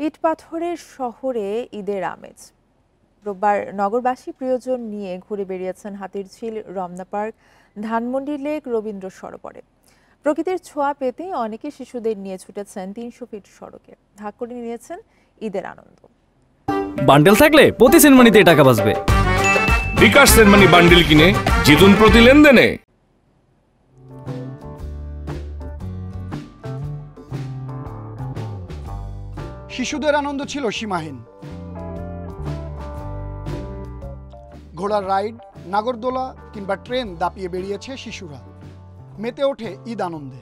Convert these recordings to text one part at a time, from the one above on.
ইট পাথরের শহরে ঈদের আমেজ। রোববার নগরবাসী প্রিয়জন নিয়ে ঘুরে বেরিয়েছেন হাতিরঝিল, রমনা পার্ক, ধানমন্ডি লেক, রবীন্দ্র সরোবরে। প্রকৃতির ছোঁয়া পেতে অনেকে শিশুদের নিয়ে ছুটেছেন ৩০০ ফিট সড়কে, ভাগ করে নিয়েছেন ঈদের আনন্দ। বান্ডেল থাকলে প্রতি সেনমানিতে টাকা বাঁচবে। বিকাশ সেনমানি বান্ডেল কিনে জিতুন প্রতি লেনদেনে। শিশুদের আনন্দ ছিল সীমাহীন। ঘোড়ার রাইড, নাগরদোলা কিংবা ট্রেন দাপিয়ে বেরিয়েছে শিশুরা, মেতে ওঠে ঈদ আনন্দে।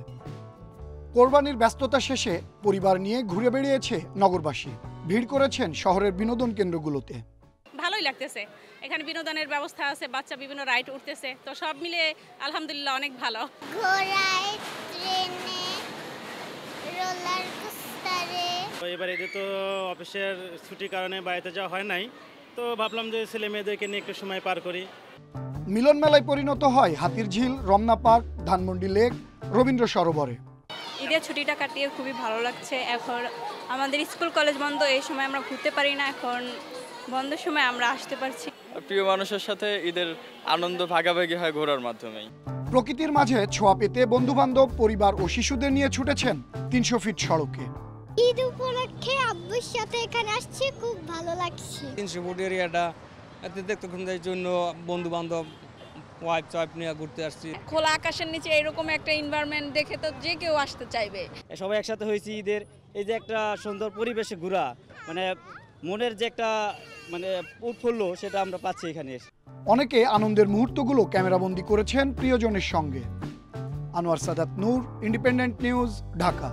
কোরবানির ব্যস্ততা শেষে পরিবার নিয়ে ঘুরে বেরিয়েছে নগরবাসী, ভিড় করেছেন শহরের বিনোদন কেন্দ্রগুলোতে। ভালোই লাগতেছে, এখানে বিনোদনের ব্যবস্থা আছে, বাচ্চা বিভিন্ন রাইড উঠতেছে, তো সব মিলে আলহামদুলিল্লাহ অনেক ভালো। ঘোড়ায়, ট্রেনে, রোলার কোস্টারে। এবার এদের তো অফিসের ছুটির কারণে বাড়িতে যাওয়া হয় নাই, তো ভাবলাম যে ছেলে মেয়েদেরকে নিয়ে একটু সময় পার করি। মিলন মেলায় পরিণত হয় হাতিরঝিল, রমনা পার্ক, ধানমন্ডি লেক, রবীন্দ্র সরোবরে। ঈদের ছুটিটা কাটিয়ে খুবই ভালো লাগছে। এখন আমাদের স্কুল কলেজ বন্ধ, এই সময় আমরা ঘুরতে পারি না, এখন বন্ধের সময় আমরা আসতে পারছি। প্রিয় মানুষের সাথে ঈদের আনন্দ ভাগাভাগি হয় ঘোরার মাধ্যমেই। প্রকৃতির মাঝে ছোঁয়া পেতে বন্ধুবান্ধব, পরিবার ও শিশুদের নিয়ে ছুটেছেন ৩০০ ফিট সড়কে। ঈদ উপলক্ষে আব্বুর সাথে এখানে আসছি, খুব ভালো লাগছে। ৩০০ ফুট এরিয়াটা দেখতে জন্য বন্ধু বান্ধব ওয়াইফ নিয়ে ঘুরতে আসছি। খোলা আকাশের নিচে এরকম একটা এনভায়রনমেন্ট দেখে তো যে কেউ আসতে চাইবে। সবাই একসাথে হয়েছি ঈদের, এই যে একটা সুন্দর পরিবেশে ঘোরা, মানে মনের যে একটা উৎফুল্ল সেটা আমরা পাচ্ছি এখানে এসে। অনেকে আনন্দের মুহূর্তগুলো ক্যামেরাবন্দি করেছেন প্রিয়জনের সঙ্গে। আনোয়ার সাদাত নূর, ইন্ডিপেন্ডেন্ট নিউজ, ঢাকা।